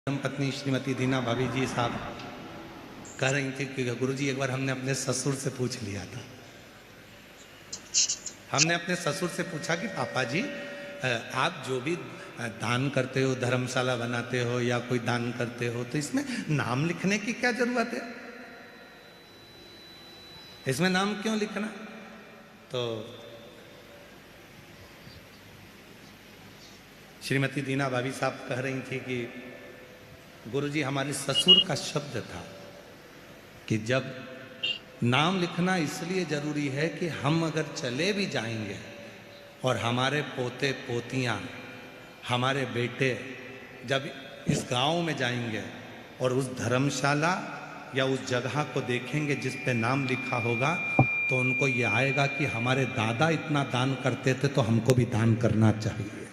पत्नी श्रीमती दीना भाभी जी साहब कह रही थी कि गुरुजी एक बार हमने अपने ससुर से पूछ लिया था। हमने अपने ससुर से पूछा कि पापा जी आप जो भी दान करते हो, धर्मशाला बनाते हो या कोई दान करते हो, तो इसमें नाम लिखने की क्या जरूरत है? इसमें नाम क्यों लिखना? तो श्रीमती दीना भाभी साहब कह रही थी कि गुरुजी हमारे ससुर का शब्द था कि जब नाम लिखना इसलिए जरूरी है कि हम अगर चले भी जाएंगे और हमारे पोते पोतियां, हमारे बेटे जब इस गांव में जाएंगे और उस धर्मशाला या उस जगह को देखेंगे जिस पे नाम लिखा होगा, तो उनको ये आएगा कि हमारे दादा इतना दान करते थे तो हमको भी दान करना चाहिए।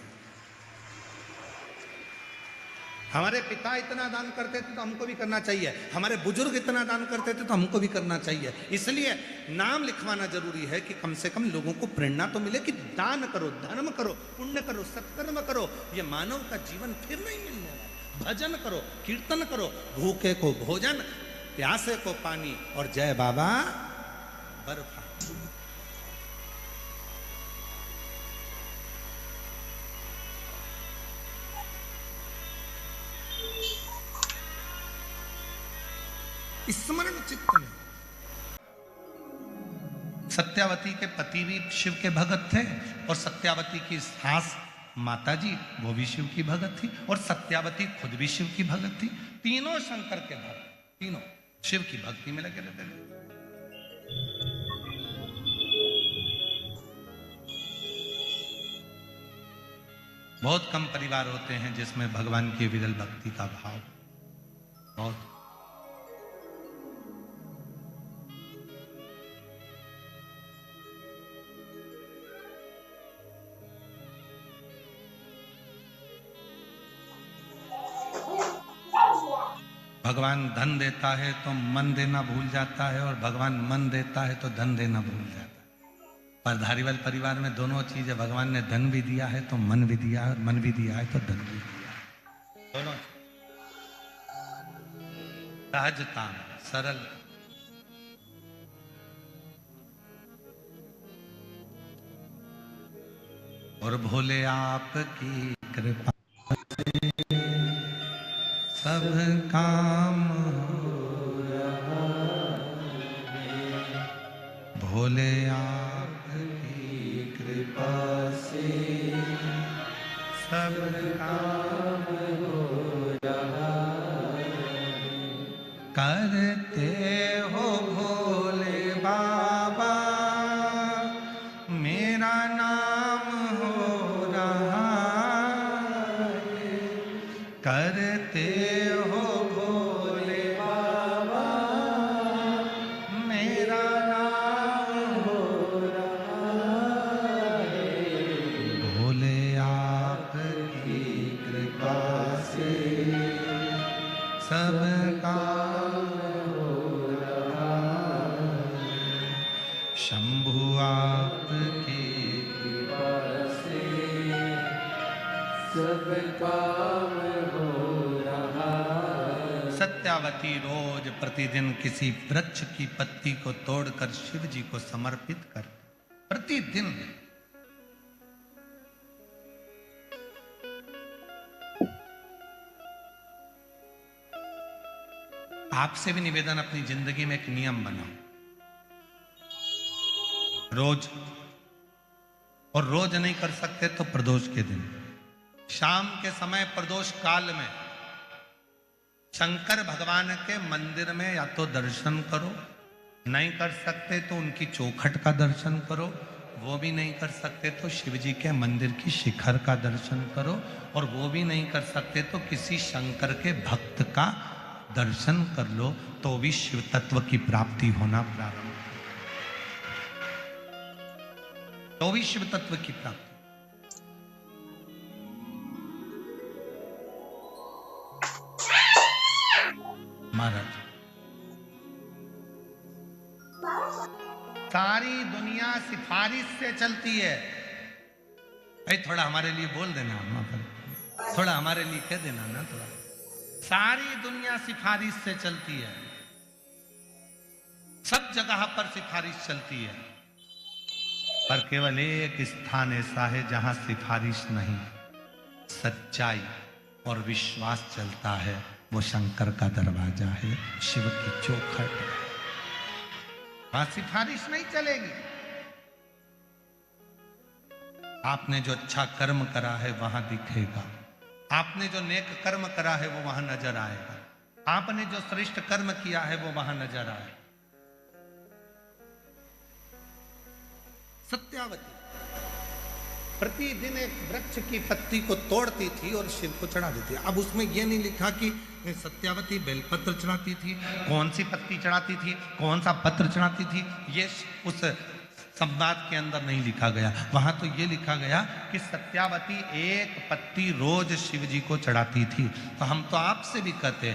हमारे पिता इतना दान करते थे तो हमको भी करना चाहिए। हमारे बुजुर्ग इतना दान करते थे तो हमको भी करना चाहिए। इसलिए नाम लिखवाना जरूरी है कि कम से कम लोगों को प्रेरणा तो मिले कि दान करो, धर्म करो, पुण्य करो, सत्कर्म करो। ये मानव का जीवन फिर नहीं मिलने वाला। भजन करो, कीर्तन करो, भूखे को भोजन, प्यासे को पानी और जय बाबा बर्फा। स्मरण चित्त में। सत्यावती के पति भी शिव के भगत थे और सत्यावती की सास माता जी वो भी शिव की भगत थी और सत्यावती खुद भी शिव की भगत थी। तीनों शंकर के भक्त, तीनों शिव की भक्ति में लगे रहते थे। बहुत कम परिवार होते हैं जिसमें भगवान की विरल भक्ति का भाव बहुत। भगवान धन देता है तो मन देना भूल जाता है और भगवान मन देता है तो धन देना भूल जाता है। पर धारीवाल परिवार में दोनों चीजें, भगवान ने धन भी दिया है तो मन भी दिया है, मन भी दिया है तो धन भी दिया है। दोनों सहजता, सरल। और भोले आपकी कृपा से सब काम हो रहा है। भोले आपकी कृपा से सब काम हो रहा है। करते हो भोले बाबा मेरा नाम हो रहा है। करते हो भोले बाबा मेरा नाम हो रहा है। भोले आपकी कृपा से सब काम हो रहा है। शंभु आपकी कृपा से सब काम हो रहा है। सत्यावती रोज प्रतिदिन किसी वृक्ष की पत्ती को तोड़कर शिव जी को समर्पित कर, प्रतिदिन। आपसे भी निवेदन, अपनी जिंदगी में एक नियम बनाओ रोज, और रोज नहीं कर सकते तो प्रदोष के दिन, शाम के समय प्रदोष काल में शंकर भगवान के मंदिर में या तो दर्शन करो, नहीं कर सकते तो उनकी चौखट का दर्शन करो, वो भी नहीं कर सकते तो शिव जी के मंदिर की शिखर का दर्शन करो, और वो भी नहीं कर सकते तो किसी शंकर के भक्त का दर्शन कर लो, तो भी शिव तत्व की प्राप्ति होना प्रारंभ, तो भी शिव तत्व की प्राप्ति। महाराज सारी दुनिया सिफारिश से चलती है। भाई थोड़ा हमारे लिए बोल देना, थोड़ा हमारे लिए कह देना ना, थोड़ा सारी दुनिया सिफारिश से चलती है, सब जगह पर सिफारिश चलती है, पर केवल एक स्थान ऐसा है जहां सिफारिश नहीं, सच्चाई और विश्वास चलता है। वो शंकर का दरवाजा है, शिव की चौखट है, वहां सिफारिश नहीं चलेगी। आपने जो अच्छा कर्म करा है वहां दिखेगा, आपने जो नेक कर्म करा है वो वहां नजर आएगा, आपने जो श्रेष्ठ कर्म किया है वो वहां नजर आएगा। सत्यावती प्रतिदिन एक वृक्ष की पत्ती को तोड़ती थी और शिव को चढ़ा देती। अब उसमें यह नहीं लिखा कि सत्यावती बेलपत्र चढ़ाती थी, कौन सी पत्ती चढ़ाती थी, कौन सा पत्र चढ़ाती थी, ये उस संवाद के अंदर नहीं लिखा गया। वहां तो ये लिखा गया कि सत्यावती एक पत्ती रोज शिव जी को चढ़ाती थी। तो हम तो आपसे भी कहते,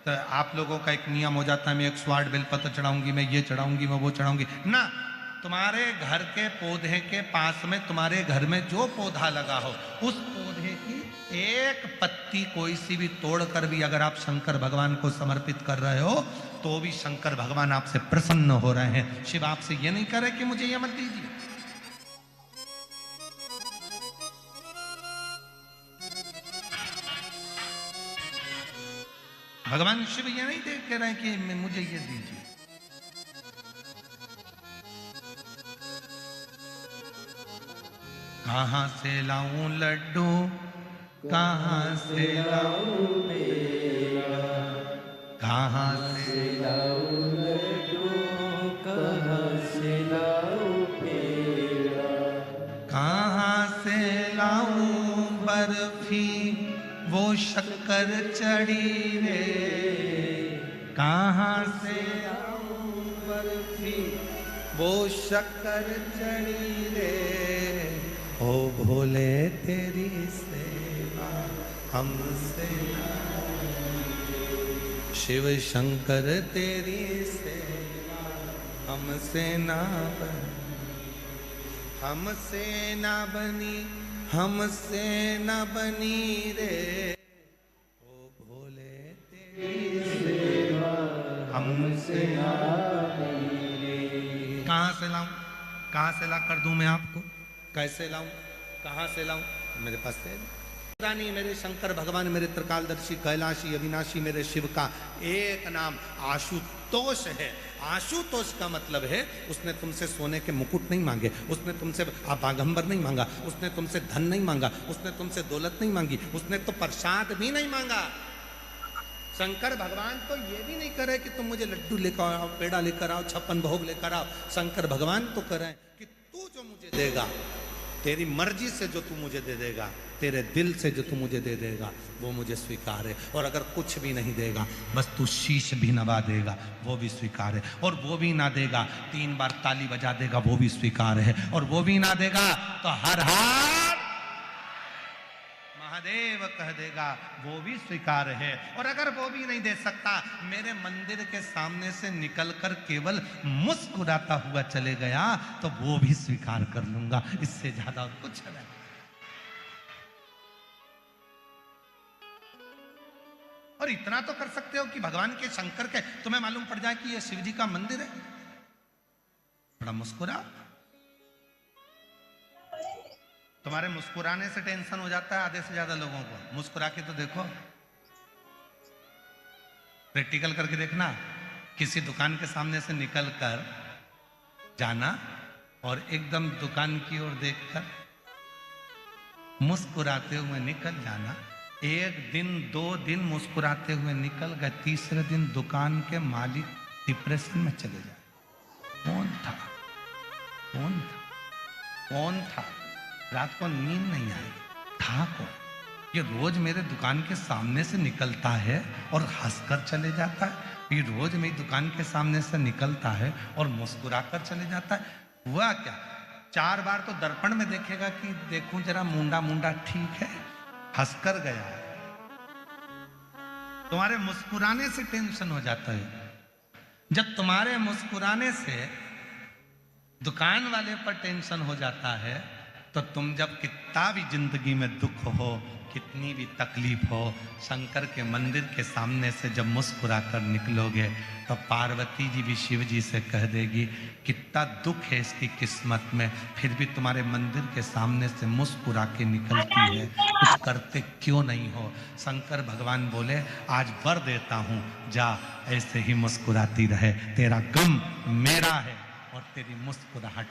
तो आप लोगों का एक नियम हो जाता है, मैं 108 बेलपत्र चढ़ाऊंगी, मैं ये चढ़ाऊंगी, मैं वो चढ़ाऊंगी ना। तुम्हारे घर के पौधे के पास में, तुम्हारे घर में जो पौधा लगा हो, उस पौधे की एक पत्ती कोई सी भी तोड़कर भी अगर आप शंकर भगवान को समर्पित कर रहे हो तो भी शंकर भगवान आपसे प्रसन्न हो रहे हैं। शिव आपसे ये नहीं कह रहे कि मुझे ये मत दीजिए। भगवान शिव ये नहीं देख कह रहे हैं कि मुझे ये दीजिए। कहां से लाऊं लड्डू, कहां से लाऊं पेड़ा, कहां से लाऊं लड्डू, कहां से लाऊं पेड़ा, कहां से लाऊं बर्फी वो शक्कर चढ़ी रे, कहां से लाऊं बर्फी वो शक्कर चढ़ी रे, ओ भोले तेरी सेवा हमसे शिव शंकर तेरी सेवा हमसे ना बनी, हमसे ना बनी, हमसे ना बनी रे, ओ भोले तेरी सेवा हमसे ना बनी रे। कहाँ से लाऊं, कहाँ से ला कर दूं मैं आपको, कैसे लाऊं, कहां से लाऊं, मेरे पास है रानी, मेरे शंकर भगवान, मेरे त्रिकालदर्शी कैलाशी अविनाशी मेरे शिव का एक नाम आशुतोष है। आशुतोष का मतलब है उसने तुमसे सोने के मुकुट नहीं मांगे, उसने तुमसे बागंबर नहीं मांगा, उसने तुमसे धन नहीं मांगा, उसने तुमसे दौलत नहीं मांगी, उसने तो प्रसाद भी नहीं मांगा। शंकर भगवान तो ये भी नहीं करे कि तुम मुझे लड्डू लेकर आओ, पेड़ा लेकर आओ, 56 भोग लेकर आओ। शंकर भगवान तो करे कि तू जो मुझे देगा, तेरी मर्जी से जो तू मुझे दे देगा, तेरे दिल से जो तू मुझे दे देगा वो मुझे स्वीकार है। और अगर कुछ भी नहीं देगा, बस तू शीश भी नवा देगा वो भी स्वीकार है। और वो भी ना देगा, 3 बार ताली बजा देगा वो भी स्वीकार है। और वो भी ना देगा तो हर हर महादेव कह देगा वो भी स्वीकार है। और अगर वो भी नहीं दे सकता, मेरे मंदिर के सामने से निकलकर केवल मुस्कुराता हुआ चले गया तो वो भी स्वीकार कर लूंगा। इससे ज्यादा और कुछ नहीं। और इतना तो कर सकते हो कि भगवान के शंकर के तुम्हें मालूम पड़ जाए कि ये शिव जी का मंदिर है, थोड़ा मुस्कुराओ। तुम्हारे मुस्कुराने से टेंशन हो जाता है आधे से ज्यादा लोगों को। मुस्कुरा के तो देखो, प्रैक्टिकल करके देखना। किसी दुकान के सामने से निकल कर जाना और एकदम दुकान की ओर देखकर मुस्कुराते हुए निकल जाना। 1 दिन 2 दिन मुस्कुराते हुए निकल गए, तीसरे दिन दुकान के मालिक डिप्रेशन में चले जाए। कौन था, कौन था, कौन था? रात को नींद नहीं आई, था कौन? ये रोज मेरे दुकान के सामने से निकलता है और हंसकर चले जाता है। ये रोज मेरी दुकान के सामने से निकलता है और मुस्कुराकर चले जाता है। हुआ क्या? 4 बार तो दर्पण में देखेगा कि देखूं जरा मुंडा मुंडा ठीक है, हंसकर गया है। तुम्हारे मुस्कुराने से टेंशन हो जाता है। जब तुम्हारे मुस्कुराने से दुकान वाले पर टेंशन हो जाता है तो तुम जब कितना भी जिंदगी में दुख हो, कितनी भी तकलीफ हो, शंकर के मंदिर के सामने से जब मुस्कुरा कर निकलोगे तो पार्वती जी भी शिव जी से कह देगी कितना दुख है इसकी किस्मत में, फिर भी तुम्हारे मंदिर के सामने से मुस्कुरा के निकलती है, कुछ करते क्यों नहीं हो। शंकर भगवान बोले आज वर देता हूँ, जा ऐसे ही मुस्कुराती रहे, तेरा गम मेरा है और तेरी मुस्कुराहट